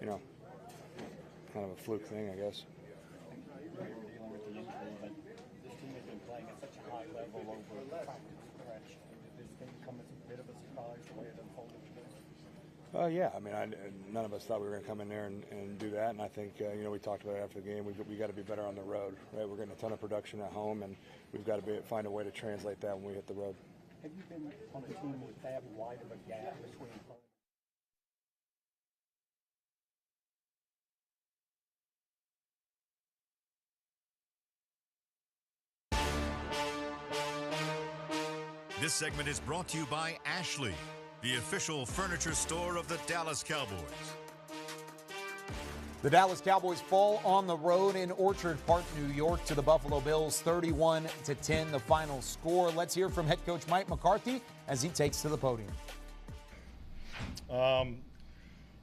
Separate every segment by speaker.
Speaker 1: you know, kind of a fluke thing, I guess.
Speaker 2: You're dealing with the injury, but this team has been playing at such a high level over the practice stretch. Did this thing come as a bit of a surprise the way it unfolded today?
Speaker 1: Yeah, I mean, none of us thought we were going to come in there and do that, and I think, you know, we talked about it after the game. We got to be better on the road, right? We're getting a ton of production at home, and we've got to find a way to translate that when we hit the road.
Speaker 2: Have you been on a team with that wide of a gap between home?
Speaker 3: This segment is brought to you by Ashley, the official furniture store of the Dallas Cowboys.
Speaker 4: The Dallas Cowboys fall on the road in Orchard Park, New York to the Buffalo Bills, 31-10, the final score. Let's hear from head coach Mike McCarthy as he takes to the podium.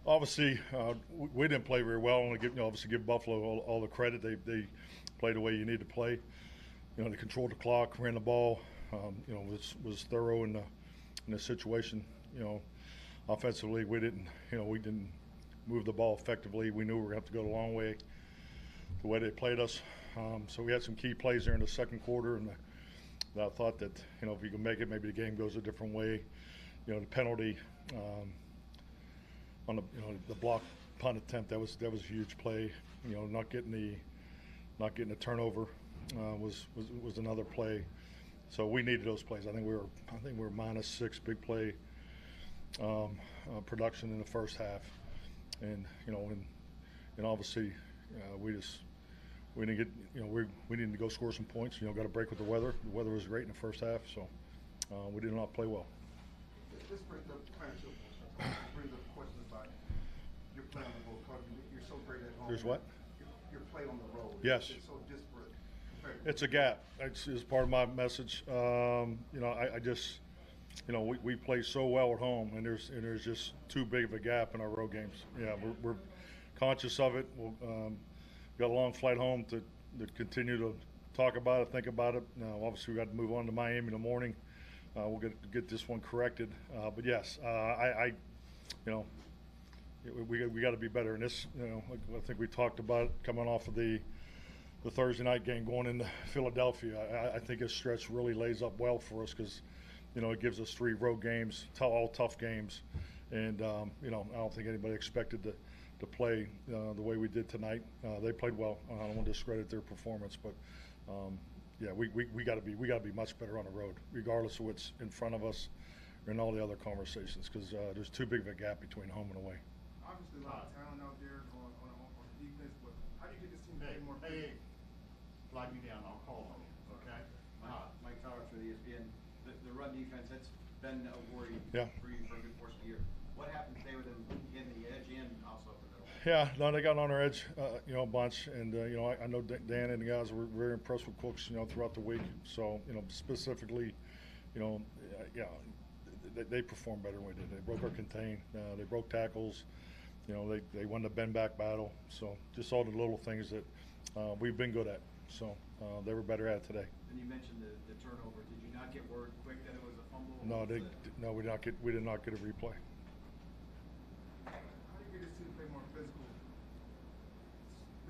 Speaker 5: Obviously, we didn't play very well. I want to obviously give Buffalo all the credit. They played the way you need to play. You know, they controlled the clock, ran the ball. You know, was thorough in the situation. You know, offensively, we didn't move the ball effectively. We knew we were going to have to go the long way, the way they played us. So we had some key plays there in the second quarter, and I thought that, you know, if you can make it, maybe the game goes a different way. You know, the penalty on the block punt attempt, that was a huge play. You know, not getting the turnover was another play. So we needed those plays. I think we were -6 big play production in the first half, and you know, and obviously we didn't get, you know, we needed to go score some points. You know, got a break with the weather. The weather was great in the first half, so we did not play well.
Speaker 6: This brings up questions about your play on the road. You're so great at home.
Speaker 5: There's what?
Speaker 6: Your play on the road.
Speaker 5: Yes.
Speaker 6: It's so disparate.
Speaker 5: It's a gap. It's part of my message. You know, I just, you know, we play so well at home, and there's just too big of a gap in our road games. Yeah, we're conscious of it. We'll got a long flight home to continue to talk about it, think about it. Now, obviously, we got to move on to Miami in the morning. We'll get this one corrected. But yes, you know, we got to be better in this. You know, I think we talked about it coming off of the Thursday night game going into Philadelphia. I think this stretch really lays up well for us because, you know, it gives us 3 road games, all tough games, and you know, I don't think anybody expected to play the way we did tonight. They played well. I don't want to discredit their performance, but yeah, we got to be much better on the road, regardless of what's in front of us and all the other conversations, because there's too big of a gap between home and away.
Speaker 6: Obviously, a lot of talent out there on defense, but how do you get this team to play more?
Speaker 7: Hey, flag me down. I'll call on you. Okay. Mike Parsons for the ESPN. The run defense, that's been a worry for you for a good portion of the year. What happened today with them getting the edge and also up the middle?
Speaker 5: Yeah, no, they got on our edge, you know, a bunch, and you know, I know Dan and the guys were very impressed with Cooks, you know, throughout the week. So, you know, specifically, you know, yeah, they performed better than we did. They broke our contain, they broke tackles, you know, they won the bend back battle. So just all the little things that we've been good at. So they were better at it today.
Speaker 7: And you mentioned the turnover. Did you not get word quick that it was a fumble?
Speaker 5: No, we did not get a replay.
Speaker 6: How do you get this team to play more physical?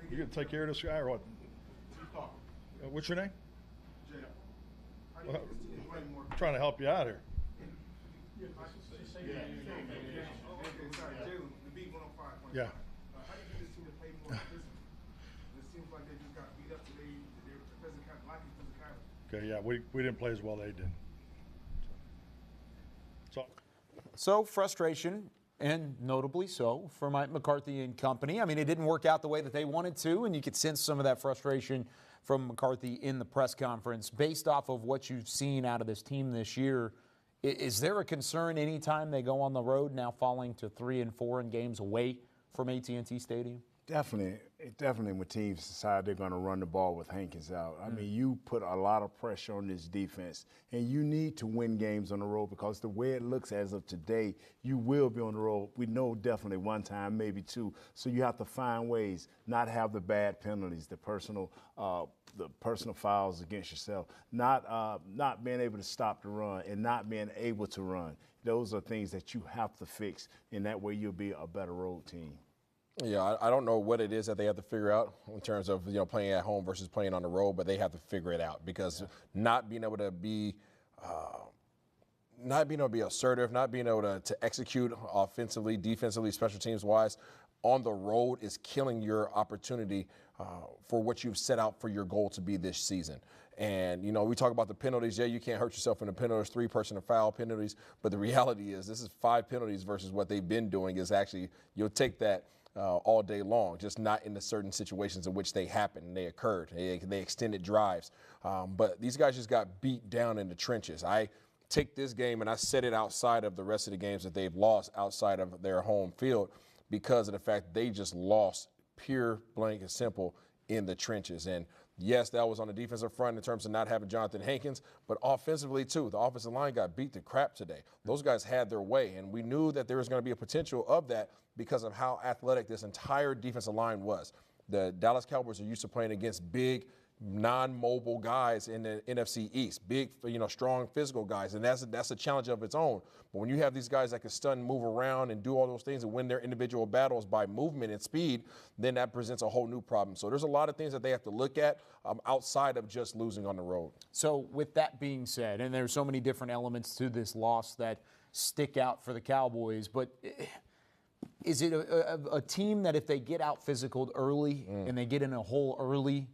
Speaker 5: You gonna take care of this guy or what? What's your name?
Speaker 6: Jay. How do you get this team to play more?
Speaker 5: I'm trying to help you out here. Yeah.
Speaker 6: How do you get this team to play more physical? It seems like they just got beat up today. They're physicality.
Speaker 5: Okay, yeah, we didn't play as well as they did.
Speaker 4: So frustration, and notably so, for Mike McCarthy and company. I mean, it didn't work out the way that they wanted to, and you could sense some of that frustration from McCarthy in the press conference. Based off of what you've seen out of this team this year, is there a concern anytime they go on the road, now falling to 3 and 4 in games away from AT&T Stadium?
Speaker 8: Definitely when teams decide they're going to run the ball with Hankins out. I mean, you put a lot of pressure on this defense, and you need to win games on the road because the way it looks as of today, you will be on the road. We know definitely one time, maybe 2. So you have to find ways, not have the bad penalties, the personal fouls against yourself, not being able to stop the run and not being able to run. Those are things that you have to fix, and that way you'll be a better road team.
Speaker 9: Yeah, I don't know what it is that they have to figure out in terms of playing at home versus playing on the road, but they have to figure it out because not being able to be assertive, not being able to execute offensively, defensively, special teams wise on the road is killing your opportunity for what you've set out for your goal to be this season. And, we talk about the penalties. Yeah, you can't hurt yourself in the penalties, 3 personal foul penalties. But the reality is this is 5 penalties versus what they've been doing is actually you'll take that all day long, just not in the certain situations in which they happened and they occurred. They extended drives. But these guys just got beat down in the trenches. I take this game and I set it outside of the rest of the games that they've lost outside of their home field because of the fact they just lost pure, blank, and simple in the trenches. And yes, that was on the defensive front in terms of not having Jonathan Hankins, but offensively too. The offensive line got beat to crap today. Those guys had their way, and we knew that there was going to be a potential of that because of how athletic this entire defensive line was. The Dallas Cowboys are used to playing against big, non-mobile guys in the NFC East, big, strong physical guys, and that's a challenge of its own. But when you have these guys that can stun, move around, and do all those things and win their individual battles by movement and speed, then that presents a whole new problem. So there's a lot of things that they have to look at outside of just losing on the road.
Speaker 4: So with that being said, and there's so many different elements to this loss that stick out for the Cowboys, but is it a team that if they get out physical early and they get in a hole early,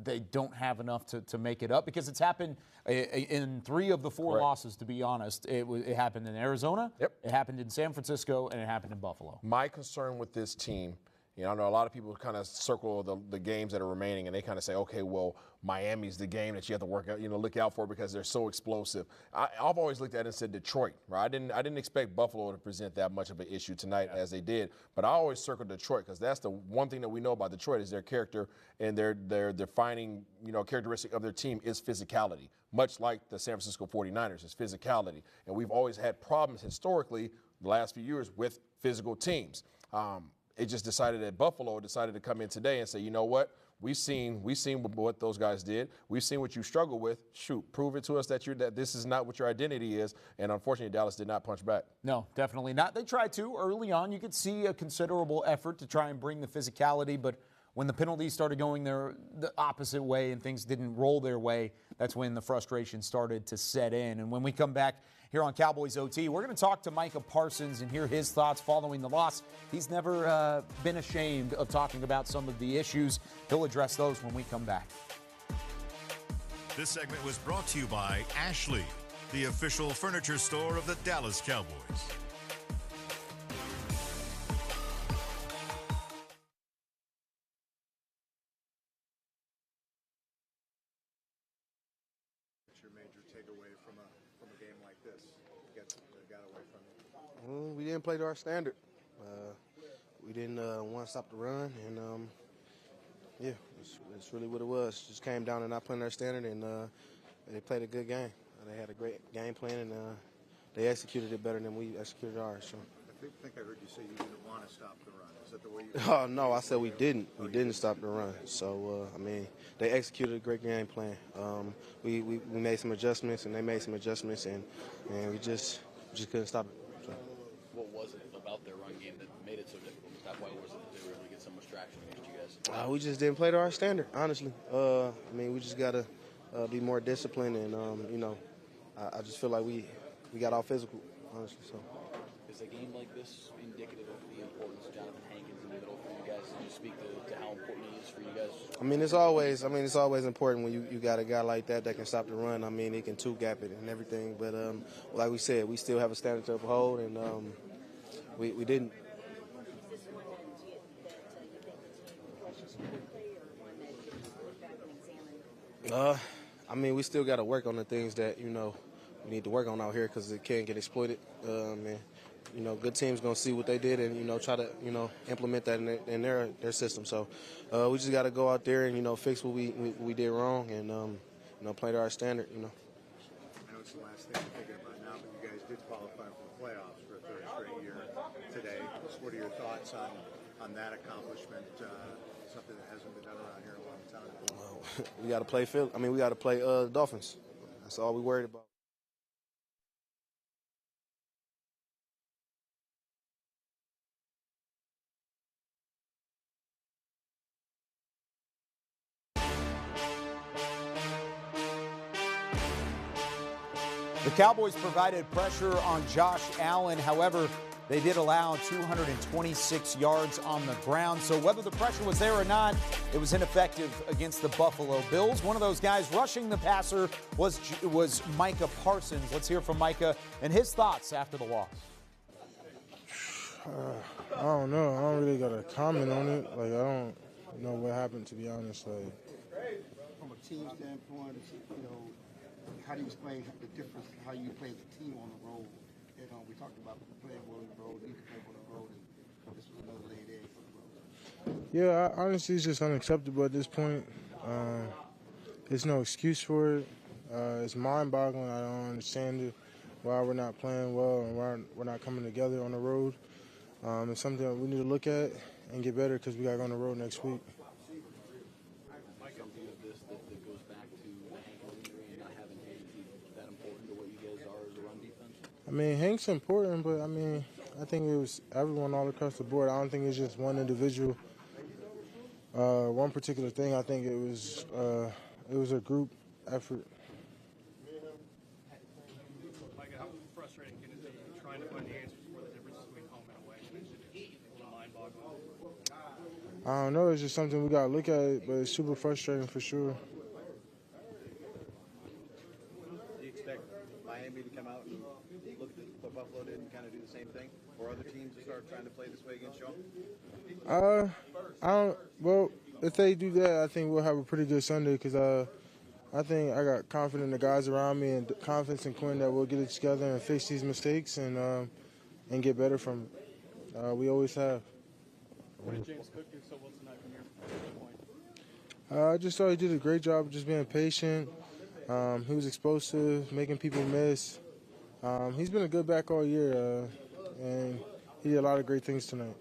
Speaker 4: they don't have enough to make it up? Because it's happened in 3 of the 4 losses, to be honest. It happened in Arizona, it happened in San Francisco, and it happened in Buffalo.
Speaker 9: My concern with this team, I know a lot of people kind of circle the games that are remaining, and they kind of say, okay, well, Miami's the game that you have to look out for because they're so explosive. I've always looked at it and said Detroit, right? I didn't expect Buffalo to present that much of an issue tonight as they did, but I always circle Detroit because that's the one thing that we know about Detroit is their character and their defining, characteristic of their team is physicality, much like the San Francisco 49ers is physicality. And we've always had problems historically the last few years with physical teams. It just decided that Buffalo decided to come in today and say, you know what? We've seen what those guys did. We've seen what you struggle with. Shoot, prove it to us that this is not what your identity is. And unfortunately, Dallas did not punch back.
Speaker 4: No, definitely not. They tried to early on. You could see a considerable effort to try and bring the physicality, but when the penalties started going the opposite way and things didn't roll their way, that's when the frustration started to set in. And when we come back here on Cowboys OT, we're going to talk to Micah Parsons and hear his thoughts following the loss. He's never been ashamed of talking about some of the issues. He'll address those when we come back.
Speaker 3: This segment was brought to you by Ashley, the official furniture store of the Dallas Cowboys.
Speaker 10: We didn't play to our standard. We didn't want to stop the run, and it's really what it was. Just came down to not playing our standard, and they played a good game. They had a great game plan, and they executed it better than we executed ours. So.
Speaker 11: I think I heard you say you didn't want to stop the run. Is that the way you?
Speaker 10: Oh no, I said we didn't. We didn't stop the run. So they executed a great game plan. We made some adjustments, and they made some adjustments, and we just couldn't stop it. So.
Speaker 12: What was it about their run game that made it so difficult? Why was it that they were able to get so much traction against you guys?
Speaker 10: We just didn't play to our standard, honestly. We just got to be more disciplined, and I just feel like we got all physical, honestly. So.
Speaker 12: Is a game like this indicative of the importance of Jonathan Hankins in the middle for you guys? Can you speak to how important he is for you guys?
Speaker 10: It's always important when you got a guy like that can stop the run. He can two-gap it and everything. But like we said, we still have a standard to uphold, and we didn't. We still got to work on the things that we need to work on out here because it can't get exploited. Good teams gonna see what they did and try to implement that in their system. So we just got to go out there and fix what we did wrong and play to our standard.
Speaker 11: I know it's the last thing you're thinking about now, but you guys did qualify for the playoffs for a third straight year today. What are your thoughts on that accomplishment? Something that hasn't been done around here in a long time.
Speaker 10: Well, we got to play we got to play Dolphins. That's all we worried about.
Speaker 4: The Cowboys provided pressure on Josh Allen. However, they did allow 226 yards on the ground. So whether the pressure was there or not, it was ineffective against the Buffalo Bills. One of those guys rushing the passer was Micah Parsons. Let's hear from Micah and his thoughts after the loss.
Speaker 13: I don't know. I don't really got a comment on it. Like, I don't know what happened, to be honest. Like,
Speaker 6: From a team standpoint, you know, how do you explain the difference how you play as a team on the road? You know, we talked about playing well on the road, need to play well on the road, and this was another laid egg for the road.
Speaker 13: yeah, honestly, it's just unacceptable at this point. There's no excuse for it. It's mind-boggling. I don't understand it, why we're not playing well and why we're not coming together on the road. It's something that we need to look at and get better because we got to go on the road next week.
Speaker 12: Something of this that goes back to the Hankins injury and not having Hankins that important to what you guys are as a run defense?
Speaker 13: I mean, Hank's important, but I mean, I think it was everyone all across the board. I don't think it's just one individual, one particular thing. I think it was a group effort.
Speaker 2: Micah, how frustrating can it be trying to find the answers for the difference between home and away? You mentioned it's a little mind-boggling.
Speaker 13: I don't know. It's just something we got to look at, but it's super frustrating for sure.
Speaker 7: Do you expect Miami to come out and look at what Buffalo did and kind of do the same thing? Or other teams to start trying to play this way against y'all?
Speaker 13: I don't. Well, if they do that, I think we'll have a pretty good Sunday because I think I got confidence in the guys around me and confidence in Quinn that we'll get it together and fix these mistakes and get better from it. We always have.
Speaker 2: What did James Cook do so well tonight from your point?
Speaker 13: I just thought he did a great job of just being patient. He was explosive, making people miss. He's been a good back all year, and he did a lot of great things tonight.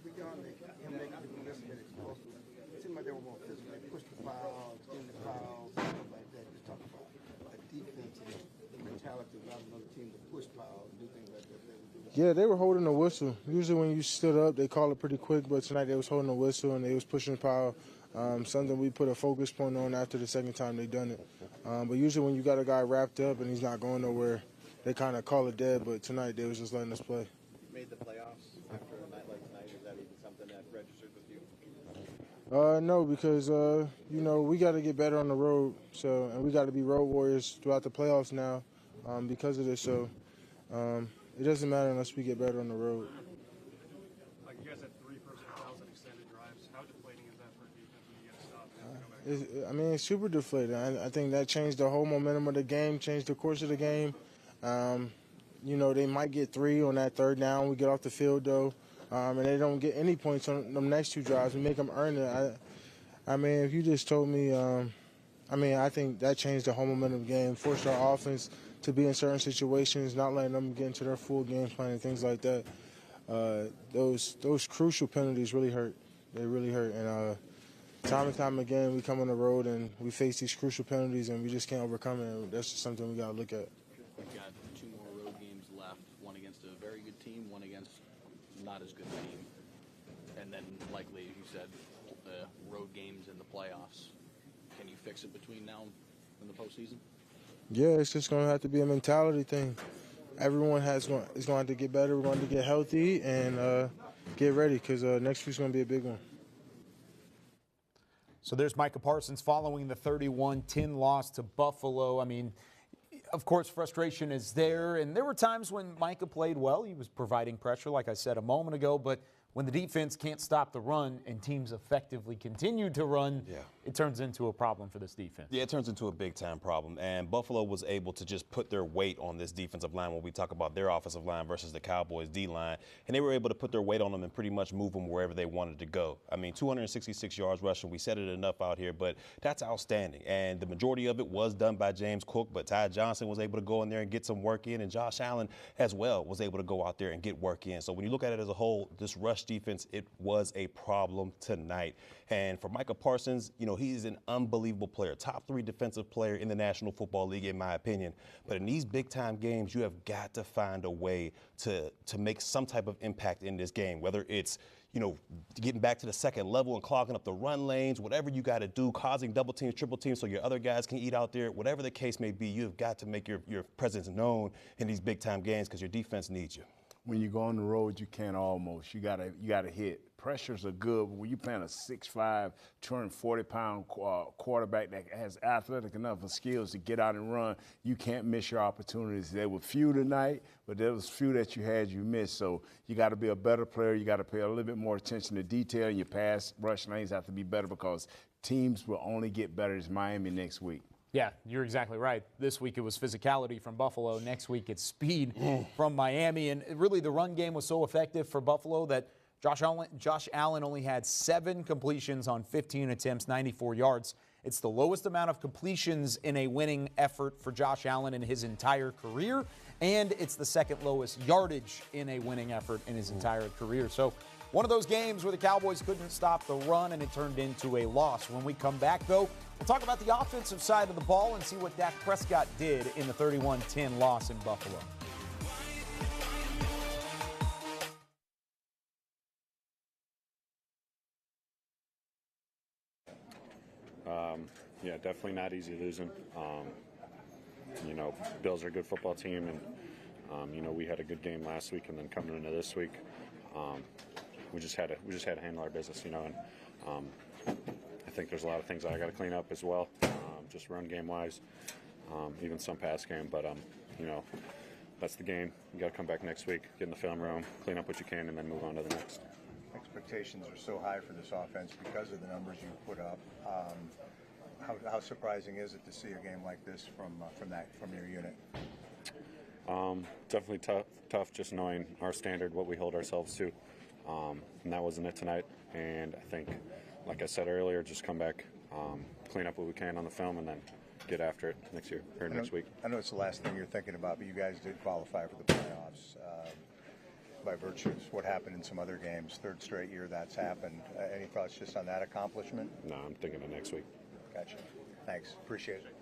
Speaker 6: Beyond him making people miss and explosive, it seemed like they were more physical. They pushed the foul, extended the fouls, and stuff like that. Just talk about a defense and the mentality of another team to push fouls and do things like that.
Speaker 13: Yeah, they were holding the whistle. Usually when you stood up, they call it pretty quick, but tonight they was holding the whistle and they was pushing the foul. Something we put a focus point on after the second time they done it. But usually when you got a guy wrapped up and he's not going nowhere, they kind of call it dead, but tonight they was just letting us play.
Speaker 7: Made the playoffs after a night like tonight. Is that even something that registered with you?
Speaker 13: No, because, we got to get better on the road, and we got to be road warriors throughout the playoffs now because of this. So it doesn't matter unless we get better on the road.
Speaker 2: Like you guys had 3 personal fouls and extended drives. How deflating is that for a defense when you get to stop?
Speaker 13: It's super deflating. I think that changed the whole momentum of the game, changed the course of the game. They might get 3 on that third down. We get off the field, though, and they don't get any points on them next 2 drives. We make them earn it. If you just told me, I think that changed the whole momentum of the game, forced our offense to be in certain situations, not letting them get into their full game plan and things like that. Those crucial penalties really hurt. They really hurt. And time and time again, we come on the road and we face these crucial penalties and we just can't overcome it. That's just something we got to look at.
Speaker 12: We've got 2 more road games left, one against a very good team, one against not as good a team. And then likely, as you said, road games in the playoffs. Can you fix it between now and the postseason?
Speaker 13: Yeah, it's just going to have to be a mentality thing. Everyone is going to have to get better. We're going to get healthy and get ready because next week's going to be a big one.
Speaker 4: So there's Micah Parsons following the 31-10 loss to Buffalo. Of course, frustration is there, and there were times when Micah played well. He was providing pressure, like I said a moment ago, but when the defense can't stop the run and teams effectively continue to run, it turns into a problem for this defense.
Speaker 14: Yeah, it turns into a big-time problem. And Buffalo was able to just put their weight on this defensive line when we talk about their offensive line versus the Cowboys' D-line. And they were able to put their weight on them and pretty much move them wherever they wanted to go. 266 yards rushing. We said it enough out here, but that's outstanding. And the majority of it was done by James Cook, but Ty Johnson was able to go in there and get some work in, and Josh Allen as well was able to go out there and get work in. So when you look at it as a whole, this rush rush defense, it was a problem tonight. And for Micah Parsons, you know, he's an unbelievable player, top 3 defensive player in the National Football League, in my opinion. But in these big-time games, you have got to find a way to make some type of impact in this game, whether it's, you know, getting back to the second level and clogging up the run lanes, whatever you got to do, causing double teams, triple teams so your other guys can eat out there, whatever the case may be, you've got to make your presence known in these big-time games because your defense needs you.
Speaker 8: When you go on the road, you can't almost. You gotta hit. Pressures are good, but when you're playing a 6'5", 240-pound quarterback that has athletic enough of skills to get out and run, you can't miss your opportunities. There were few tonight, but there was few that you had you missed. So you got to be a better player. You got to pay a little bit more attention to detail, and your pass rush lanes have to be better because teams will only get better as Miami next week.
Speaker 4: Yeah, you're exactly right. This week it was physicality from Buffalo. Next week it's speed from Miami. And really the run game was so effective for Buffalo that Josh Allen only had 7 completions on 15 attempts, 94 yards. It's the lowest amount of completions in a winning effort for Josh Allen in his entire career, and it's the second lowest yardage in a winning effort in his entire career. So one of those games where the Cowboys couldn't stop the run and it turned into a loss. When we come back, though, we'll talk about the offensive side of the ball and see what Dak Prescott did in the 31-10 loss in Buffalo.
Speaker 15: Yeah, definitely not easy losing. You know, Bills are a good football team, and you know, we had a good game last week, and then coming into this week, we just had to handle our business. You know, and I think there's a lot of things that I got to clean up as well, just run game wise, even some pass game. But you know, that's the game. You got to come back next week, get in the film room, clean up what you can, and then move on to the next.
Speaker 11: Expectations are so high for this offense because of the numbers you put up. How surprising is it to see a game like this from your unit?
Speaker 15: Definitely tough just knowing our standard, what we hold ourselves to, and that wasn't it tonight. And I think, like I said earlier, just come back, clean up what we can on the film, and then get after it next year or next week.
Speaker 11: I know it's the last thing you're thinking about, but you guys did qualify for the playoffs by virtue of what happened in some other games. 3rd straight year that's happened. Any thoughts just on that accomplishment?
Speaker 15: No, I'm thinking of next week.
Speaker 11: Gotcha. Thanks. Appreciate it.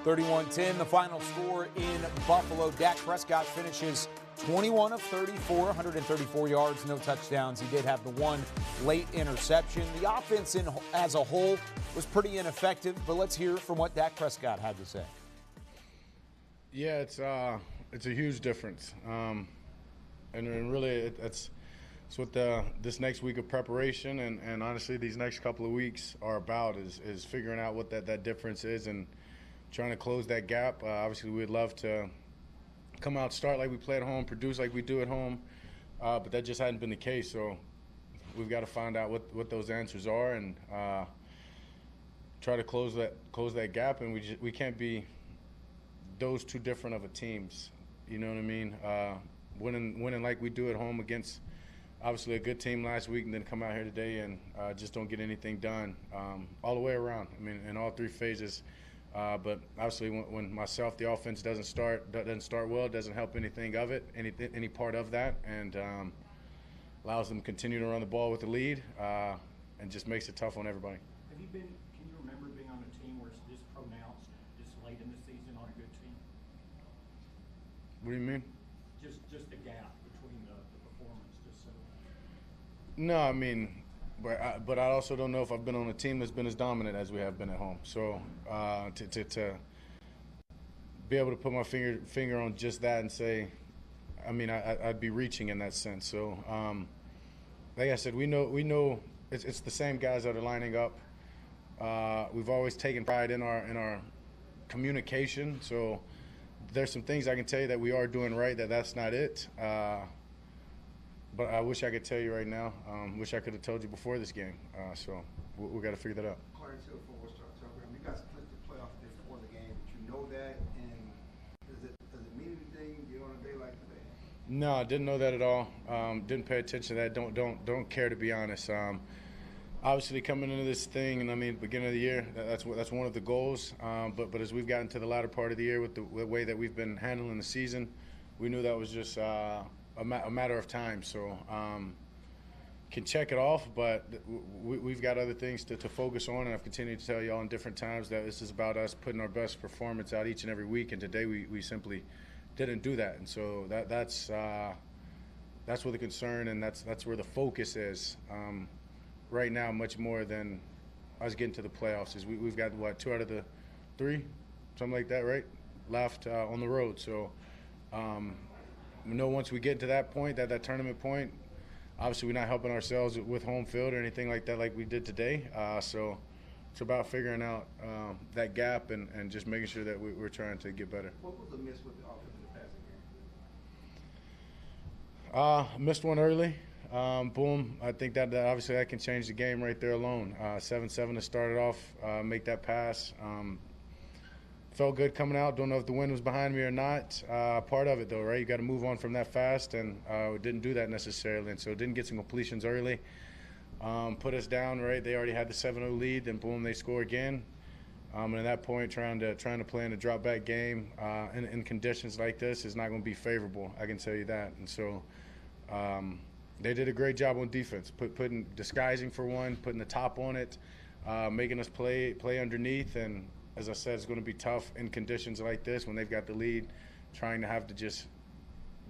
Speaker 4: (31-10), the final score in Buffalo. Dak Prescott finishes 21 of 34, 134 yards, no touchdowns. He did have the one late interception. The offense as a whole was pretty ineffective, but let's hear from what Dak Prescott had to say.
Speaker 13: Yeah, it's a huge difference, and really it's what this next week of preparation and honestly these next couple of weeks are about is figuring out what that difference is and trying to close that gap. Obviously, we'd love to come out, start like we play at home, produce like we do at home, but that just hadn't been the case. So we've got to find out what those answers are and try to close that gap. And we can't be those two different of a teams. You know what I mean? Winning like we do at home against obviously a good team last week, and then come out here today and just don't get anything done all the way around. I mean, in all 3 phases. But obviously, when myself, the offense doesn't start well, it doesn't help anything of it, any part of that, and allows them to continue to run the ball with the lead, and just makes it tough on everybody.
Speaker 2: Can you remember being on a team where it's this pronounced this late in the season on a good team?
Speaker 13: What do you mean?
Speaker 2: Just the gap between the performance, just so.
Speaker 13: No, I mean, but I also don't know if I've been on a team that's been as dominant as we have been at home. So to be able to put my finger on just that and say, I mean, I'd be reaching in that sense. So, like I said, we know it's the same guys that are lining up. We've always taken pride in our communication. So there's some things I can tell you that we are doing right. That's not it. But I wish I could tell you right now. Wish I could have told you before this game. So we got to figure that out.
Speaker 6: According to the Football Program, you guys clinched the playoff before the game, but you know that, and does it mean anything, on a day like today?
Speaker 13: No, I didn't know that at all. Didn't pay attention to that. Don't care, to be honest. Obviously, coming into this thing, and I mean, beginning of the year, that's one of the goals. But as we've gotten to the latter part of the year with the way that we've been handling the season, we knew that was just a matter of time. So can check it off, but we've got other things to focus on, and I've continued to tell y'all in different times that this is about us putting our best performance out each and every week, and today we simply didn't do that. And so that's where the concern and that's where the focus is right now, much more than us getting to the playoffs. Is we've got, 2 out of the 3, something like that, right, left on the road. So we know once we get to that point, that tournament point, obviously we're not helping ourselves with home field or anything like that like we did today. So it's about figuring out that gap and just making sure that we're trying to get better.
Speaker 6: What was the miss with the offense in the passing game?
Speaker 13: Missed one early. Boom. I think that obviously that can change the game right there alone. 7-7 to start it off, make that pass. Felt good coming out. Don't know if the wind was behind me or not. Part of it, though, right? You got to move on from that fast, and we didn't do that necessarily. And so didn't get some completions early. Put us down, right? They already had the 7-0 lead. Then, boom, they score again. And at that point, trying to play in a drop-back game in conditions like this is not going to be favorable. I can tell you that. And so they did a great job on defense, disguising for one, putting the top on it, making us play underneath. And as I said, it's going to be tough in conditions like this when they've got the lead, trying to have to just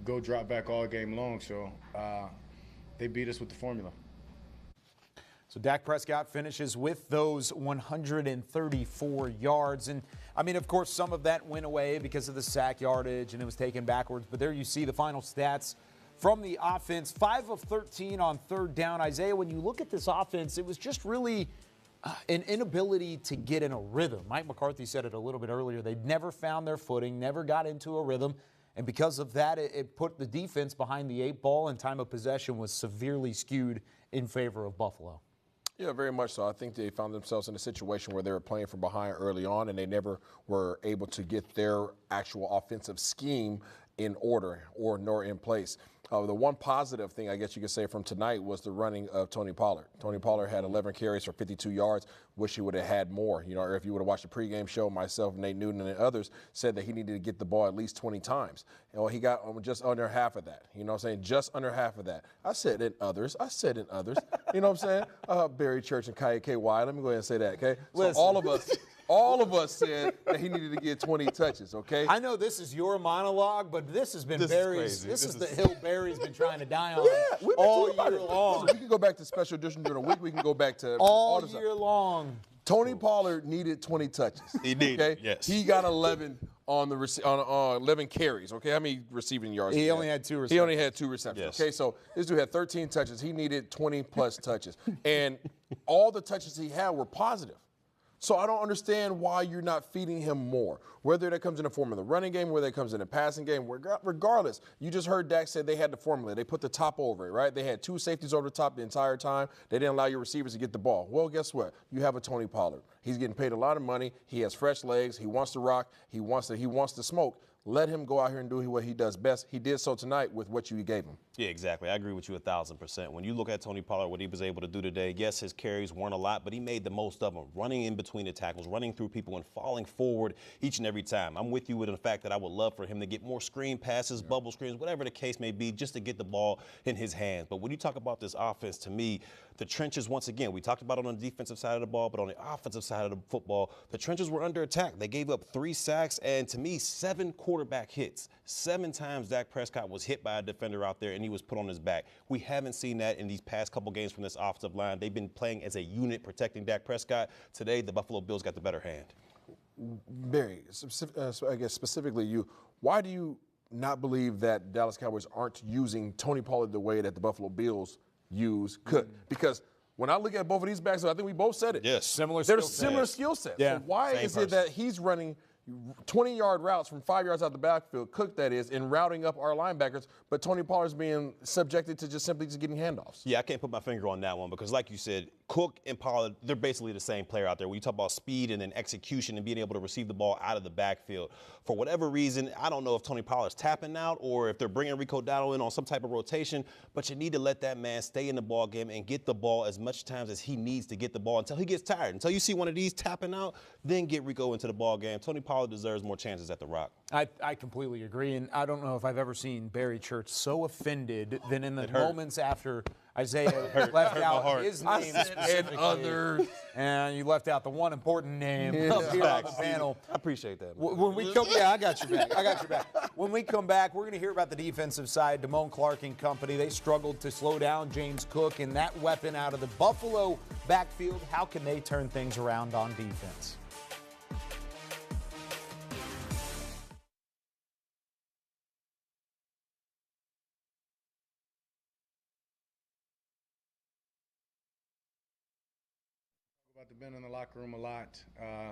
Speaker 13: go drop back all game long. So they beat us with the formula.
Speaker 4: So Dak Prescott finishes with those 134 yards. And, I mean, of course, some of that went away because of the sack yardage and it was taken backwards. But there you see the final stats from the offense. 5 of 13 on third down. Isaiah, when you look at this offense, it was just really an inability to get in a rhythm. Mike McCarthy said it a little bit earlier. They'd never found their footing, never got into a rhythm. And because of that, it put the defense behind the 8 ball, and time of possession was severely skewed in favor of Buffalo.
Speaker 9: Yeah, very much so. I think they found themselves in a situation where they were playing from behind early on, and they never were able to get their actual offensive scheme in order nor in place. The one positive thing I guess you could say from tonight was the running of Tony Pollard. Tony Pollard had 11 carries for 52 yards. Wish he would have had more. Or if you would have watched the pregame show, myself, Nate Newton, and others said that he needed to get the ball at least 20 times. He got just under half of that. You know what I'm saying? Just under half of that. I said in others. You know what I'm saying? Barry Church and Kaya KY. Let me go ahead and say that, okay? So all of us said that he needed to get 20 touches, okay?
Speaker 4: I know this is your monologue, but this has been Barry's. This is the hill Barry's been trying to die on all year long.
Speaker 9: So we can go back to special edition during the week. We can go back to
Speaker 4: all year long.
Speaker 9: Tony Pollard needed 20 touches.
Speaker 14: He did.
Speaker 9: Okay?
Speaker 14: Yes.
Speaker 9: He got 11 on 11 carries. Okay, how many receiving yards?
Speaker 4: He only had 2 receptions.
Speaker 9: He only had 2 receptions.
Speaker 14: Yes.
Speaker 9: Okay, so this dude had 13 touches. He needed 20 plus touches, and all the touches he had were positive. So I don't understand why you're not feeding him more, whether that comes in the form of the running game, whether it comes in the passing game. Regardless, you just heard Dak say they had the formula. They put the top over it, right? They had 2 safeties over the top the entire time. They didn't allow your receivers to get the ball. Well, guess what? You have a Tony Pollard. He's getting paid a lot of money. He has fresh legs. He wants to rock. He wants to smoke. Let him go out here and do what he does best. He did so tonight with what you gave him.
Speaker 14: Yeah, exactly. I agree with you 1,000%. When you look at Tony Pollard, what he was able to do today, yes, his carries weren't a lot, but he made the most of them, running in between the tackles, running through people, and falling forward each and every time. I'm with you with the fact that I would love for him to get more screen passes, bubble screens, whatever the case may be, just to get the ball in his hands. But when you talk about this offense, to me, the trenches, once again, we talked about it on the defensive side of the ball, but on the offensive side of the football, the trenches were under attack. They gave up 3 sacks and, to me, 7 quarterbacks quarterback hits. 7 times Dak Prescott was hit by a defender out there and he was put on his back. We haven't seen that in these past couple games from this offensive line. They've been playing as a unit protecting Dak Prescott. Today, the Buffalo Bills got the better hand.
Speaker 9: Barry, I guess specifically you, why do you not believe that Dallas Cowboys aren't using Tony Pollard the way that the Buffalo Bills could? Because when I look at both of these backs, I think we both said it.
Speaker 14: Yes.
Speaker 9: They're similar skill sets.
Speaker 4: Yeah.
Speaker 9: So why is it that he's running 20-yard routes from 5 yards out the backfield, Cook that is, and routing up our linebackers, but Tony Pollard's being subjected to simply getting handoffs?
Speaker 14: Yeah, I can't put my finger on that one because, like you said, Cook and Pollard, they're basically the same player out there. When you talk about speed and then execution and being able to receive the ball out of the backfield, for whatever reason, I don't know if Tony Pollard's tapping out or if they're bringing Rico Dowdle in on some type of rotation, but you need to let that man stay in the ball game and get the ball as much times as he needs to get the ball until he gets tired. Until you see one of these tapping out, then get Rico into the ball game. Tony Pollard deserves more chances at the Rock.
Speaker 4: I completely agree, and I don't know if I've ever seen Barry Church so offended than in the moments after Isaiah left out his name
Speaker 9: and others.
Speaker 4: And you left out the one important name up here on the panel.
Speaker 14: I appreciate that.
Speaker 4: When we come, I got your back. I got your back. When we come back, we're going to hear about the defensive side. Damone Clark and company, they struggled to slow down James Cook and that weapon out of the Buffalo backfield. How can they turn things around on defense?
Speaker 13: I've been in the locker room a lot,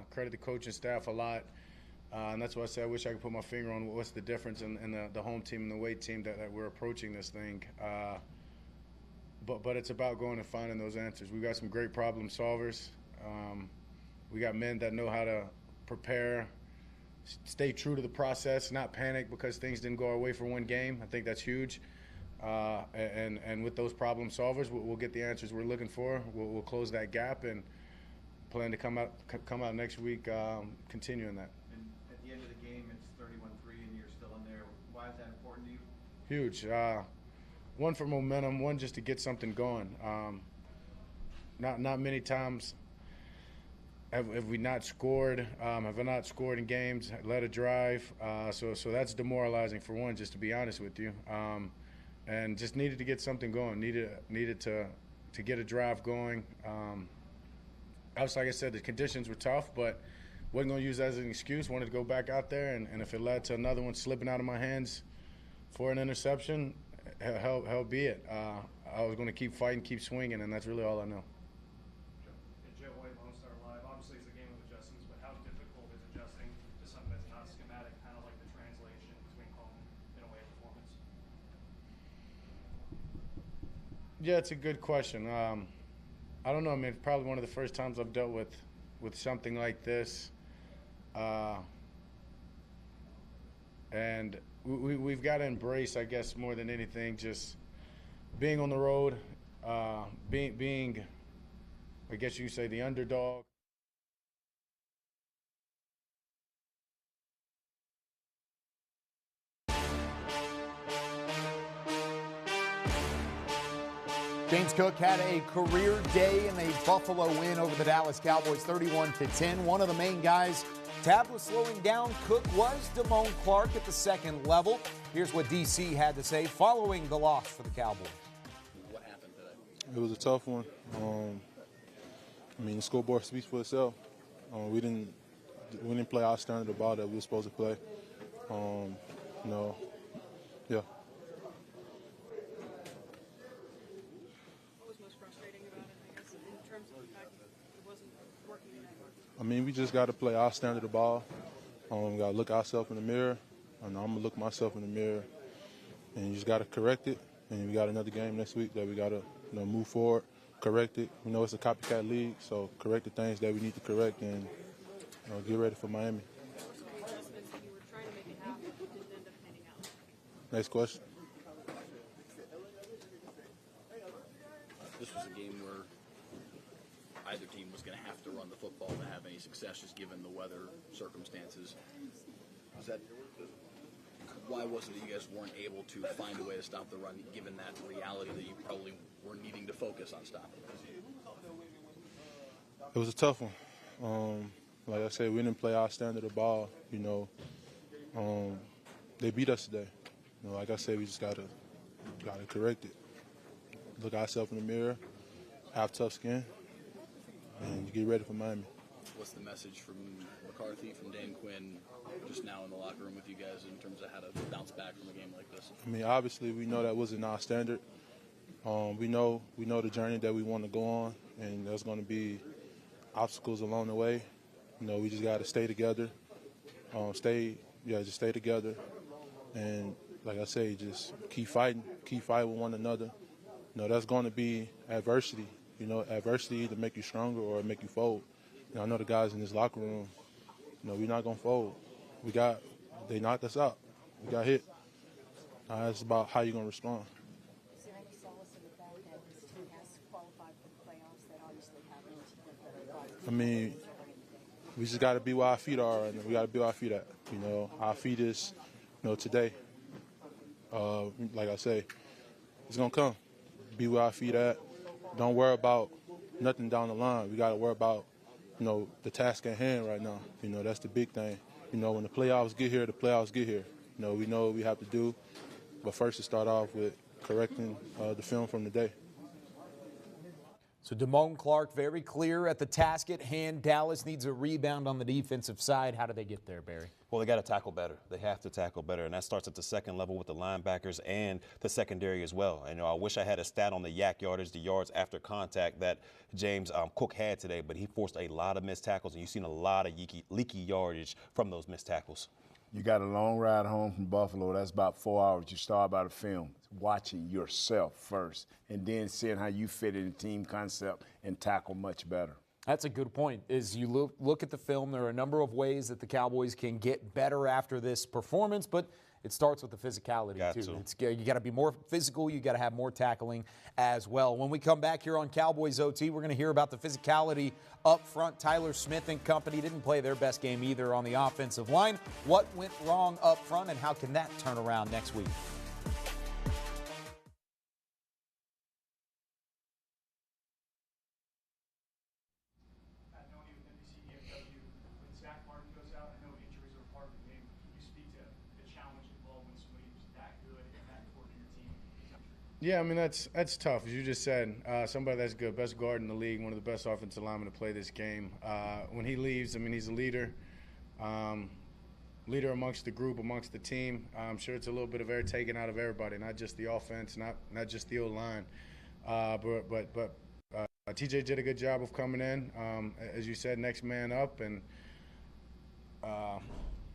Speaker 13: credit the coaching staff a lot, and that's why I say I wish I could put my finger on what's the difference in the home team and the away team that we're approaching this thing. But it's about going and finding those answers. We've got some great problem solvers. We got men that know how to prepare, stay true to the process, not panic because things didn't go our way for one game. I think that's huge. And with those problem solvers, we'll get the answers we're looking for. We'll close that gap and plan to come out next week continuing that.
Speaker 7: And at the end of the game, it's 31-3 and you're still in there. Why is that important to you?
Speaker 13: Huge. One for momentum, one just to get something going. Not many times have we not scored, have I not scored in games, led a drive. So that's demoralizing for one, just to be honest with you. And just needed to get something going, needed to get a drive going. Obviously, like I said, the conditions were tough, but wasn't going to use that as an excuse. Wanted to go back out there, and if it led to another one slipping out of my hands for an interception, hell be it. I was going to keep fighting, keep swinging, and that's really all I know.
Speaker 16: Joe White, Lone Star Live. Obviously, it's a game of adjustments, but how difficult is adjusting to something that's not schematic, kind of like the translation between home and away performance?
Speaker 13: Yeah, it's a good question. I don't know. I mean, probably one of the first times I've dealt with something like this. And we've got to embrace, I guess, more than anything, just being on the road, being, I guess you could say, the underdog.
Speaker 4: James Cook had a career day in a Buffalo win over the Dallas Cowboys, 31-10. One of the main guys tabbed with slowing down Cook was Damone Clark at the second level. Here's what DC had to say following the loss for the Cowboys.
Speaker 12: What happened today?
Speaker 17: It was a tough one. I mean, the scoreboard speaks for itself. We didn't play our standard of ball that we were supposed to play. Yeah. I mean, we just got to play our standard of ball. We got to look ourselves in the mirror. And I'm going to look myself in the mirror. And you just got to correct it. And we got another game next week that we got to move forward, correct it. We know it's a copycat league, so correct the things that we need to correct and get ready for Miami. Next question.
Speaker 12: This was a game where either team was going to have to run the football to have any success, just given the weather circumstances. Why was it that you guys weren't able to find a way to stop the run, given that reality that you probably were needing to focus on stopping?
Speaker 17: It was a tough one. Like I said, we didn't play our standard of ball. they beat us today. You know, like I said, we just gotta correct it. Look ourselves in the mirror, have tough skin, and get ready for Miami.
Speaker 12: What's the message from McCarthy, from Dan Quinn, just now in the locker room with you guys in terms of how to bounce back from a game like this?
Speaker 17: I mean, obviously, we know that wasn't our standard. We know the journey that we want to go on, and there's going to be obstacles along the way. You know, we just got to stay together. Just stay together, and like I say, just keep fighting with one another. You know, that's going to be adversity. You know, adversity either make you stronger or make you fold. You know, I know the guys in this locker room. You know, we're not going to fold. They knocked us out. We got hit. Now it's about how you're going to respond.
Speaker 18: Is there any solace in the fact that this team has qualified for the playoffs that obviously haven't?
Speaker 17: I mean, we just got to be where our feet are right now. We got to be where our feet at. You know, our feet is, you know, today. Like I say, it's going to come. Be where our feet at. Don't worry about nothing down the line. We got to worry about, you know, the task at hand right now. You know, that's the big thing. You know, when the playoffs get here, the playoffs get here. You know, we know what we have to do. But first, to start off with correcting the film from the day.
Speaker 4: So Damone Clark, very clear at the task at hand. Dallas needs a rebound on the defensive side. How do they get there, Barry?
Speaker 14: Well, they got to tackle better. They have to tackle better, and that starts at the second level with the linebackers and the secondary as well. And, you know, I wish I had a stat on the yak yardage, the yards after contact that James Cook had today, but he forced a lot of missed tackles, and you've seen a lot of leaky yardage from those missed tackles.
Speaker 8: You got a long ride home from Buffalo. That's about 4 hours. You start by the film, watching yourself first, and then seeing how you fit in the team concept and tackle much better. That's a good point. As you look at the film, there are a number of ways that the Cowboys can get better after this performance, but it starts with the physicality, too. You got to be more physical. You got to have more tackling as well. When we come back here on Cowboys OT, we're going to hear about the physicality up front. Tyler Smith and company didn't play their best game either on the offensive line. What went wrong up front, and how can that turn around next week?
Speaker 19: Yeah, I mean, that's tough. As you just said, somebody that's good, best guard in the league, one of the best offensive linemen to play this game. When he leaves, I mean, he's a leader amongst the group, amongst the team. I'm sure it's a little bit of air taken out of everybody, not just the offense, not just the O-line. But TJ did a good job of coming in, as you said, next man up, and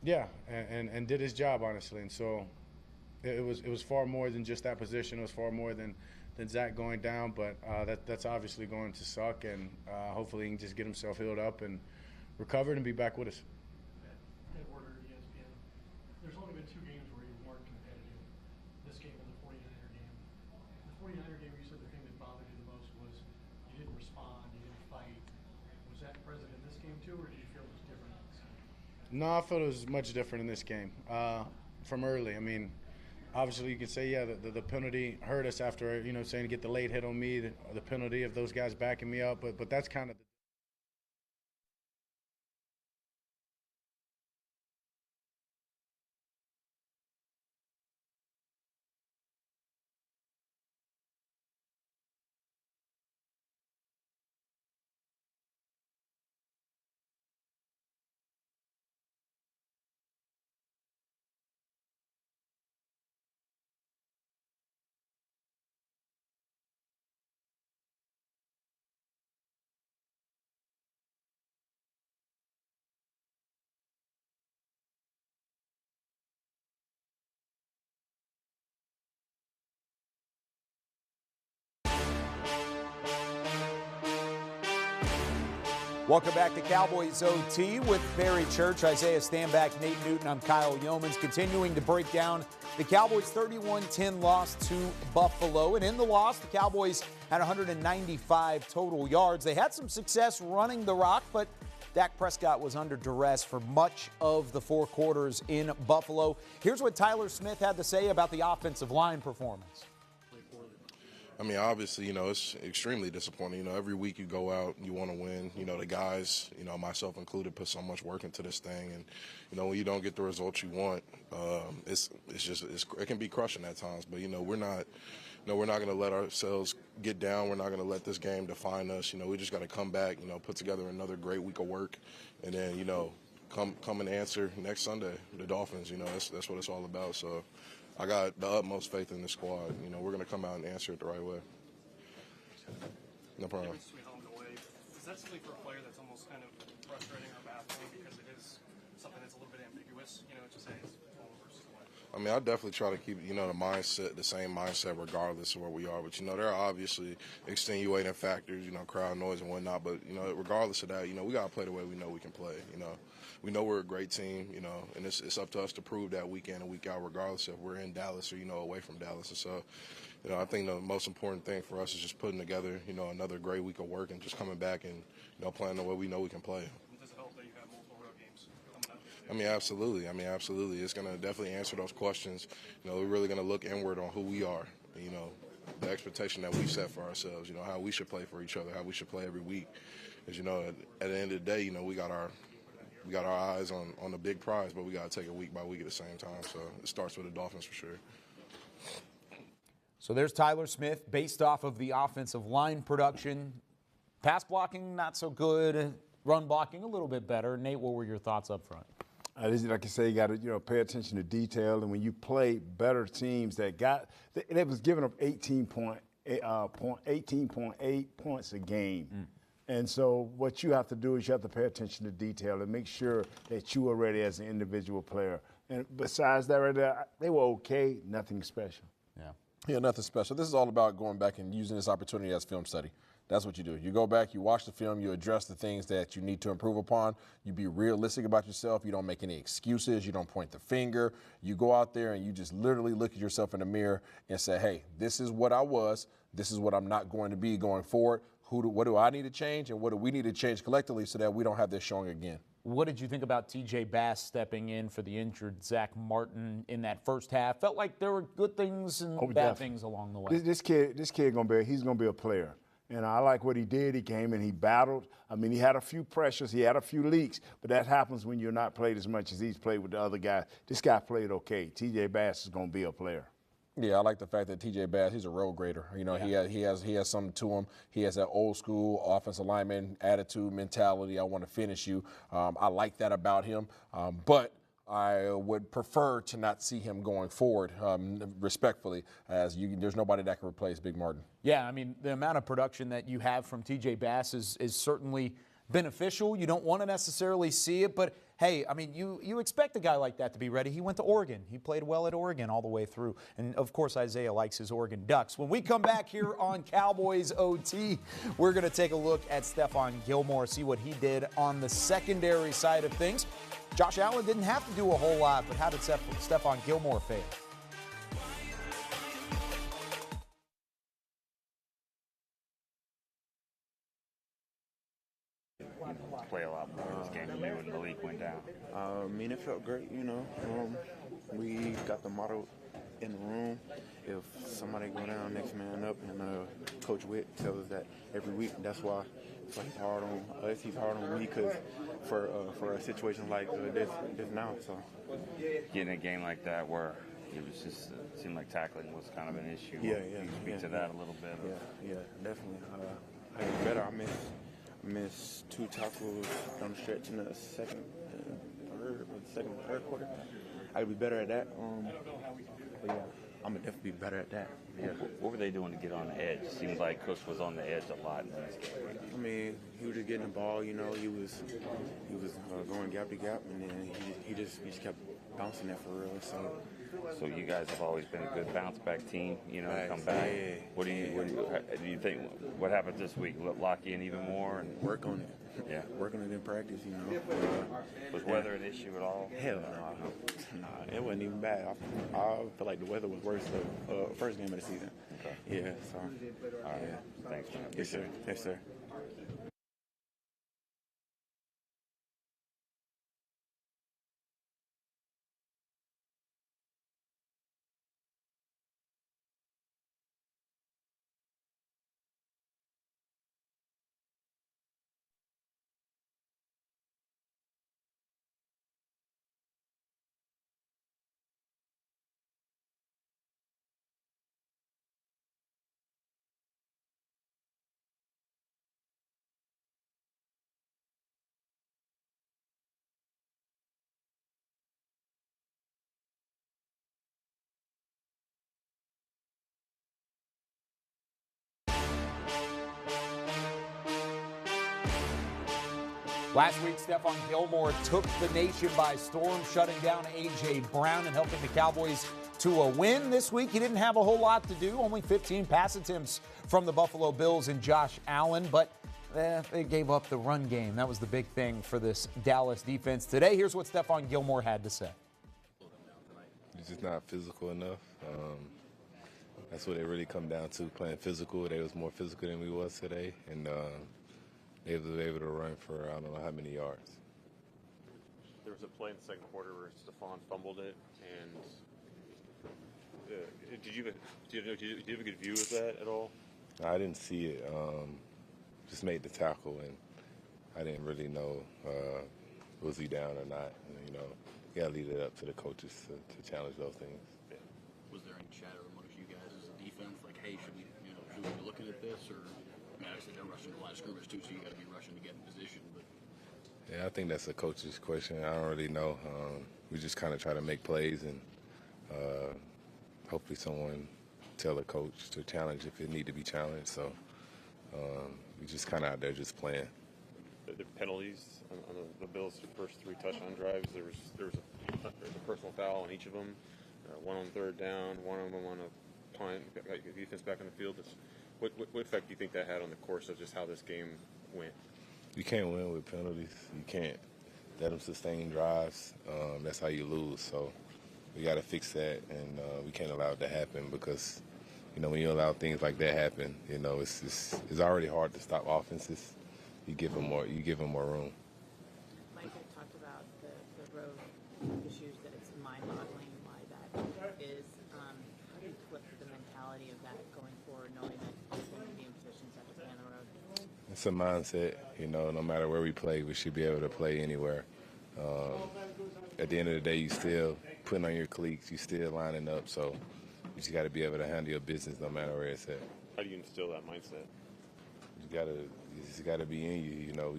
Speaker 19: did his job, honestly. And so it was far more than just that position. It was far more than Zach going down, but that's obviously going to suck, and hopefully he can just get himself healed up and recovered and be back with us.
Speaker 20: There's only been 2 games where you weren't competitive, this game and the 49er game. The 49er game, you said the thing that bothered you the most was you didn't respond, you didn't fight. Was that present in this game too, or did you feel it was different in this game?
Speaker 19: No, I felt it was much different in this game from early. I mean, obviously you could say, yeah, the penalty hurt us after, you know, saying to get the late hit on me, the penalty of those guys backing me up, but that's kind of –
Speaker 4: Welcome back to Cowboys OT with Barry Church, Isaiah Stanback, Nate Newton. I'm Kyle Yeomans, continuing to break down the Cowboys' 31-10 loss to Buffalo. And in the loss, the Cowboys had 195 total yards. They had some success running the rock, but Dak Prescott was under duress for much of the 4 quarters in Buffalo. Here's what Tyler Smith had to say about the offensive line performance.
Speaker 21: I mean, obviously, you know, it's extremely disappointing. You know, every week you go out, you want to win. You know, the guys, you know, myself included, put so much work into this thing, and you know, when you don't get the results you want, it can be crushing at times. But you know, we're not going to let ourselves get down. We're not going to let this game define us. You know, we just got to come back. You know, put together another great week of work, and then you know, come and answer next Sunday, the Dolphins. You know, that's what it's all about. So. I got the utmost faith in the squad. You know, we're going to come out and answer it the right way. No problem.
Speaker 16: Is that something for a player that's almost kind of frustrating or baffling because it is something that's a little bit ambiguous? You know, to say it's home versus away.
Speaker 21: I mean, I definitely try to keep, you know, the same mindset regardless of where we are. But, you know, there are obviously extenuating factors, you know, crowd noise and whatnot. But, you know, regardless of that, you know, we got to play the way we know we can play, you know. We know we're a great team, you know, and it's up to us to prove that week in and week out, regardless if we're in Dallas or, you know, away from Dallas. And so, you know, I think the most important thing for us is just putting together, you know, another great week of work and just coming back and, you know, playing the way we know we can play.
Speaker 16: Does it help that you have multiple road games coming up?
Speaker 21: I mean, absolutely. It's going to definitely answer those questions. You know, we're really going to look inward on who we are, you know, the expectation that we set for ourselves, you know, how we should play for each other, how we should play every week. Because, you know, at the end of the day, you know, we got our eyes on the big prize, but we got to take it week by week at the same time. So it starts with the Dolphins for sure.
Speaker 4: So there's Tyler Smith, based off of the offensive line production. Pass blocking, not so good. Run blocking, a little bit better. Nate, what were your thoughts up front?
Speaker 8: Like I say, you got to pay attention to detail, and when you play better teams that was giving up 18.8 points a game. And so what you have to do is you have to pay attention to detail and make sure that you are ready as an individual player. And besides that right there, they were okay, nothing special.
Speaker 9: Yeah, nothing special. This is all about going back and using this opportunity as film study. That's what you do. You go back, you watch the film, you address the things that you need to improve upon. You be realistic about yourself. You don't make any excuses. You don't point the finger. You go out there and you just literally look at yourself in the mirror and say, hey, this is what I was. This is what I'm not going to be going forward. What do I need to change and what do we need to change collectively so that we don't have this showing again?
Speaker 4: What did you think about T.J. Bass stepping in for the injured Zach Martin in that first half? Felt like there were good things and bad things along the way.
Speaker 8: This kid he's gonna be a player. And I like what he did. He came and he battled. I mean, he had a few pressures, he had a few leaks, but that happens when you're not played as much as he's played with the other guys. This guy played okay. T.J. Bass is gonna be a player.
Speaker 9: Yeah, I like the fact that T.J. Bass, he's a road grader. You know, he has something to him. He has that old school offensive lineman attitude, mentality. I want to finish you. I like that about him. But I would prefer to not see him going forward, respectfully, as there's nobody that can replace Big Martin.
Speaker 4: Yeah, I mean, the amount of production that you have from T.J. Bass is certainly beneficial. You don't want to necessarily see it, but hey, I mean, you expect a guy like that to be ready. He went to Oregon. He played well at Oregon all the way through. And, of course, Isaiah likes his Oregon Ducks. When we come back here on Cowboys OT, we're going to take a look at Stephon Gilmore, see what he did on the secondary side of things. Josh Allen didn't have to do a whole lot, but how did Stephon Gilmore fail?
Speaker 22: Play a lot more this game than when the league went down.
Speaker 23: I mean, it felt great, you know. We got the motto in the room. If somebody go down, next man up, and Coach Witt tells us that every week. That's why it's like he's hard on us. He's hard on me because for a situation like this now. So
Speaker 22: getting a game like that where it was just seemed like tackling was kind of an issue.
Speaker 23: Yeah.
Speaker 22: Can you speak to that a little bit?
Speaker 23: Yeah, definitely. I got better. I missed 2 tackles down the stretch in the second and third quarter. I could be better at that. But yeah, I'm gonna definitely be better at that. Yeah.
Speaker 22: What were they doing to get on the edge? It seems like Coach was on the edge a lot in this game.
Speaker 23: I mean, he was just getting the ball. You know, he was going gap to gap, and then he just kept bouncing that for real.
Speaker 22: So you guys have always been a good bounce back team, you know, come back.
Speaker 23: Yeah.
Speaker 22: What do you think? What happens this week? Lock in even more and
Speaker 23: work on it.
Speaker 22: Yeah,
Speaker 23: work on it in practice. You know.
Speaker 22: Was weather an issue at all?
Speaker 23: Hell no. It wasn't even bad. I feel like the weather was worse the first game of the season.
Speaker 22: Okay.
Speaker 23: Yeah. So.
Speaker 22: All right. Thanks, man.
Speaker 23: Yes, sir. Yes, sir.
Speaker 4: Last week, Stephon Gilmore took the nation by storm, shutting down A.J. Brown and helping the Cowboys to a win. This week, he didn't have a whole lot to do, only 15 pass attempts from the Buffalo Bills and Josh Allen, but they gave up the run game. That was the big thing for this Dallas defense today. Here's what Stephon Gilmore had to say.
Speaker 1: It's just not physical enough. That's what it really come down to, playing physical. They was more physical than we was today, and they were able to run for I don't know how many yards.
Speaker 15: There was a play in the second quarter where Stephon fumbled it, and did you have a good view of that at all?
Speaker 1: I didn't see it. Just made the tackle, and I didn't really know was he down or not. You know, you gotta leave it up to the coaches to challenge those things.
Speaker 12: Was there any chatter amongst you guys as a defense, like, hey, should we be looking at this, or obviously they're rushing the line of scrimmage too, so you got to be rushing to get in position. But
Speaker 1: yeah, I think that's a coach's question. I don't really know. We just kind of try to make plays, and hopefully someone tell the coach to challenge if it need to be challenged. So we just kind of out there just playing.
Speaker 15: The penalties on the Bills' first 3 touchdown drives, there was a personal foul on each of them. One on third down, one of them on a punt, got the defense back on the field. What effect do you think that had on the course of just how this game went?
Speaker 1: You can't win with penalties. You can't let them sustain drives. That's how you lose. So we got to fix that, and we can't allow it to happen because, you know, when you allow things like that happen, you know, it's already hard to stop offenses. You give them more room.
Speaker 3: Micah talked about the road issues, that it's mind-boggling why that is. How do you flip the mentality of that going forward, knowing that you're going to be in positions that to play on the road?
Speaker 1: It's a mindset. You know, no matter where we play, we should be able to play anywhere. At the end of the day, you still putting on your cleats, you still lining up. So you just got to be able to handle your business no matter where it's at.
Speaker 15: How do you instill that mindset?
Speaker 1: You got to be in you. You know,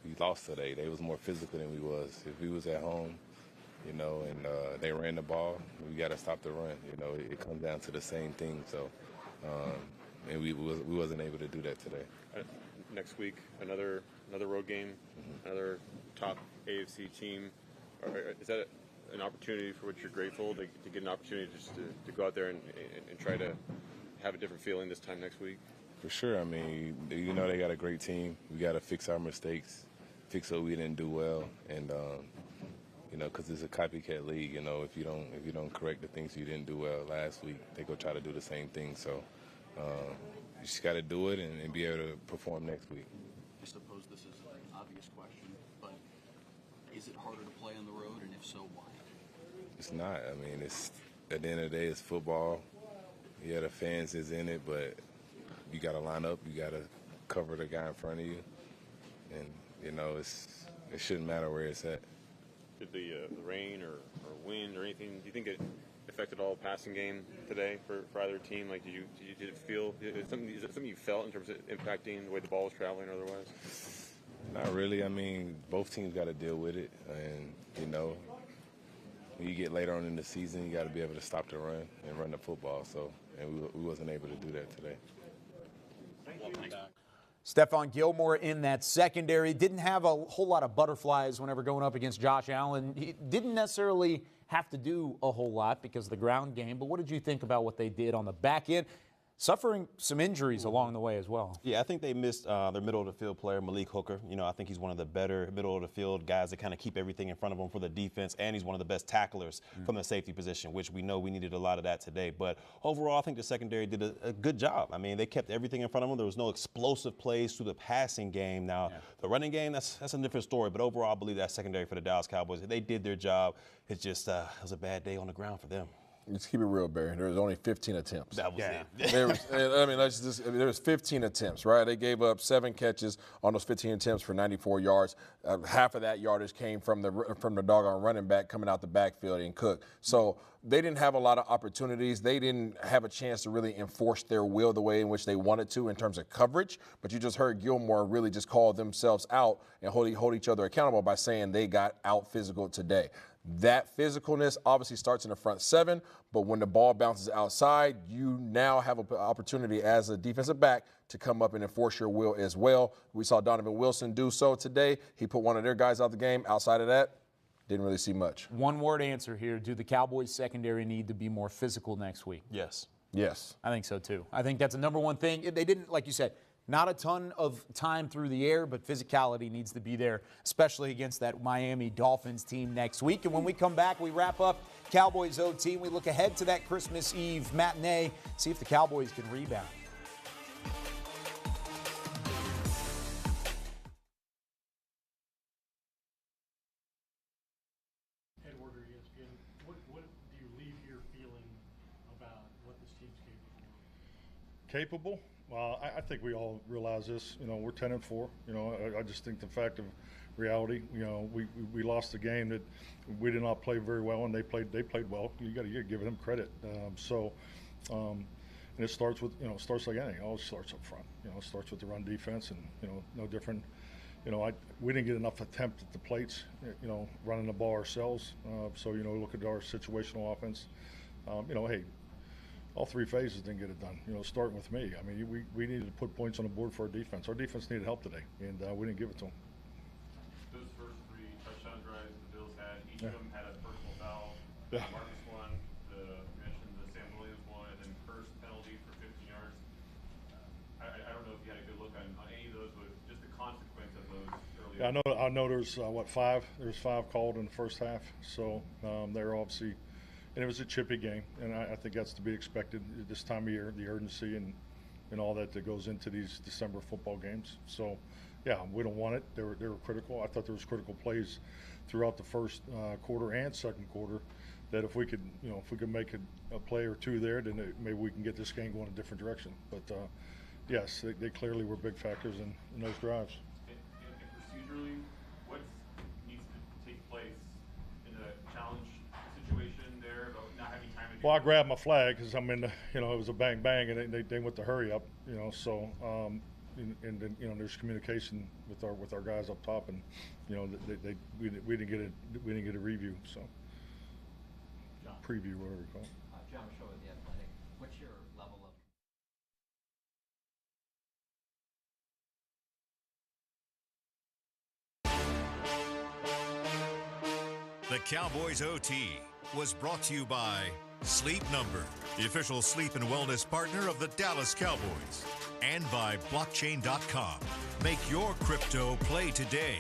Speaker 1: we lost today. They was more physical than we was. If we was at home, you know, and they ran the ball, we got to stop the run. You know, it comes down to the same thing. So, and we wasn't able to do that today.
Speaker 15: Next week, another road game, another top AFC team. Is that an opportunity for which you're grateful to get an opportunity just to go out there and try to have a different feeling this time next week?
Speaker 1: For sure. I mean, you know, they got a great team. We got to fix our mistakes, fix what we didn't do well, and you know, because it's a copycat league. You know, if you don't correct the things you didn't do well last week, they go try to do the same thing. So you just got to do it and be able to perform next week.
Speaker 12: I suppose this is an obvious question, but is it harder to play on the road, and if so, why?
Speaker 1: It's not. I mean, it's at the end of the day, it's football. Yeah, the fans is in it, but you got to line up. You got to cover the guy in front of you, and you know it shouldn't matter where it's at.
Speaker 15: Did the rain or wind or anything? Do you think it affected all passing game today for either team? Like, did it feel? Is it something you felt in terms of impacting the way the ball was traveling, or otherwise?
Speaker 1: Not really. I mean, both teams got to deal with it, and you know, when you get later on in the season, you got to be able to stop the run and run the football. So, and we wasn't able to do that today.
Speaker 4: Stephon Gilmore in that secondary. Didn't have a whole lot of butterflies whenever going up against Josh Allen. He didn't necessarily have to do a whole lot because of the ground game, but what did you think about what they did on the back end? Suffering some injuries along the way as well.
Speaker 14: Yeah, I think they missed their middle of the field player, Malik Hooker. You know, I think he's one of the better middle of the field guys that kind of keep everything in front of him for the defense, and he's one of the best tacklers from the safety position, which we know we needed a lot of that today. But overall, I think the secondary did a good job. I mean, they kept everything in front of them. There was no explosive plays through the passing game. Now, the running game, that's a different story. But overall, I believe that secondary for the Dallas Cowboys, they did their job. It's just it was a bad day on the ground for them.
Speaker 9: Let's keep it real, Barry. There was only 15 attempts.
Speaker 14: That was it.
Speaker 9: There was 15 attempts, right? They gave up 7 catches on those 15 attempts for 94 yards. Half of that yardage came from the doggone running back coming out the backfield in Cook. So they didn't have a lot of opportunities. They didn't have a chance to really enforce their will the way in which they wanted to in terms of coverage. But you just heard Gilmore really just call themselves out and hold each other accountable by saying they got out physical today. That physicalness obviously starts in the front 7, but when the ball bounces outside, you now have an opportunity as a defensive back to come up and enforce your will as well. We saw Donovan Wilson do so today. He put one of their guys out the game. Outside of that, didn't really see much.
Speaker 4: One-word answer here. Do the Cowboys secondary need to be more physical next week?
Speaker 14: Yes.
Speaker 9: Yes.
Speaker 4: I think so, too. I think that's a number one thing. They didn't, like you said, not a ton of time through the air, but physicality needs to be there, especially against that Miami Dolphins team next week. And when we come back, we wrap up Cowboys OT, and we look ahead to that Christmas Eve matinee, see if the Cowboys can rebound.
Speaker 20: Edward or ESPN, what do you leave here feeling about what this team's capable of?
Speaker 5: Capable? Well, I think we all realize this. You know, we're 10-4. You know, I just think the fact of reality. You know, we lost a game that we did not play very well, and they played well. You got to give them credit. And it starts with starts like anything. It always starts up front. You know, it starts with the run defense, and no different. You know, we didn't get enough attempts at the plates. You know, running the ball ourselves. So look at our situational offense. Hey. All three phases didn't get it done. Starting with me. I mean, we needed to put points on the board for our defense. Our defense needed help today, and we didn't give it to them.
Speaker 10: Those first three touchdown drives the Bills had, each of them had a personal foul.
Speaker 5: Yeah.
Speaker 10: Marcus one, you mentioned the Sam Williams one, and then first penalty for 15 yards. I don't know if you had a good look on any of those, but just the consequence of those early.
Speaker 5: Yeah, I know there's five. There's five called in the first half, so they're obviously. And it was a chippy game, and I think that's to be expected this time of year, the urgency and all that goes into these December football games. So, yeah, we don't want it. They were critical. I thought there was critical plays throughout the first quarter and second quarter that if we could make a play or two there, then maybe we can get this game going a different direction. But, yes, they clearly were big factors in those drives.
Speaker 10: And procedurally, what needs to take place in a challenge situation?
Speaker 5: Well, I grabbed my flag because I'm in the, it was a bang bang, and they went to hurry up, So, and then there's communication with our guys up top, and we didn't get a review, so
Speaker 11: John.
Speaker 5: Preview, whatever you call it.
Speaker 11: John Shaw with The Athletic. What's your level of?
Speaker 24: The Cowboys OT was brought to you by Sleep Number, the official sleep and wellness partner of the Dallas Cowboys, and by blockchain.com. Make your crypto play today.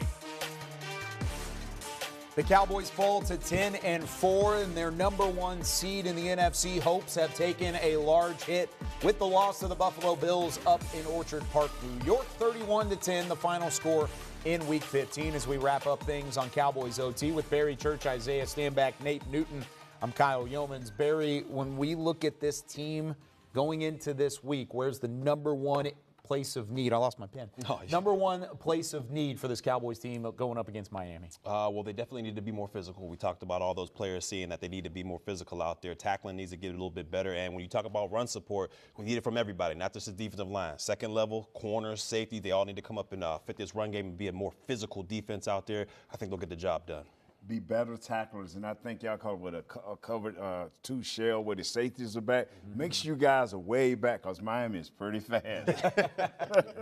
Speaker 4: The Cowboys fall to 10-4, and their number one seed in the NFC hopes have taken a large hit with the loss to the Buffalo Bills up in Orchard Park, New York. 31-10, the final score in Week 15 as we wrap up things on Cowboys OT with Barry Church, Isaiah Stanback, Nate Newton. I'm Kyle Yeomans. Barry, when we look at this team going into this week, where's the number one place of need? I lost my pen. Number one place of need for this Cowboys team going up against Miami?
Speaker 14: Well, they definitely need to be more physical. We talked about all those players seeing that they need to be more physical out there. Tackling needs to get a little bit better. And when you talk about run support, we need it from everybody, not just the defensive line. Second level, corners, safety, they all need to come up and fit this run game and be a more physical defense out there. I think they'll get the job done.
Speaker 8: Be better tacklers, and I think y'all call it with a covered two shell where the safeties are back. Make sure you guys are way back because Miami is pretty fast.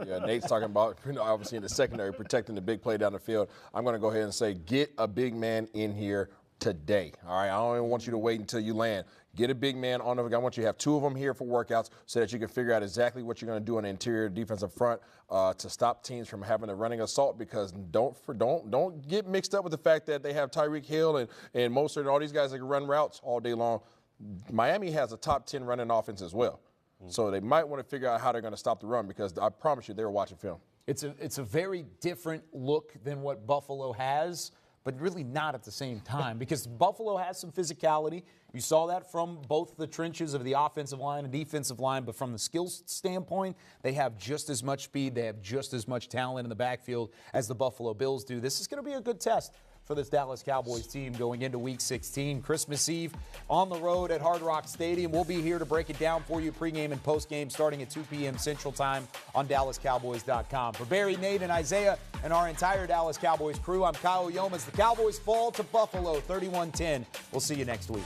Speaker 9: Yeah, Nate's talking about, obviously in the secondary, protecting the big play down the field. I'm going to go ahead and say get a big man in here today. All right, I don't even want you to wait until you land. Get a big man on the. I want you to have two of them here for workouts so that you can figure out exactly what you're going to do on the interior defensive front to stop teams from having a running assault. Because don't get mixed up with the fact that they have Tyreek Hill and Mostert and all these guys that can run routes all day long. Miami has a top 10 running offense as well, so they might want to figure out how they're going to stop the run because I promise you they were watching film.
Speaker 4: It's a very different look than what Buffalo has, but really not at the same time because Buffalo has some physicality. You saw that from both the trenches of the offensive line and defensive line, but from the skills standpoint, they have just as much speed, they have just as much talent in the backfield as the Buffalo Bills do. This is going to be a good test for this Dallas Cowboys team going into Week 16. Christmas Eve on the road at Hard Rock Stadium. We'll be here to break it down for you pregame and postgame starting at 2 p.m. Central Time on DallasCowboys.com. For Barry, Nate, and Isaiah and our entire Dallas Cowboys crew, I'm Kyle Yeomans. The Cowboys fall to Buffalo 31-10. We'll see you next week.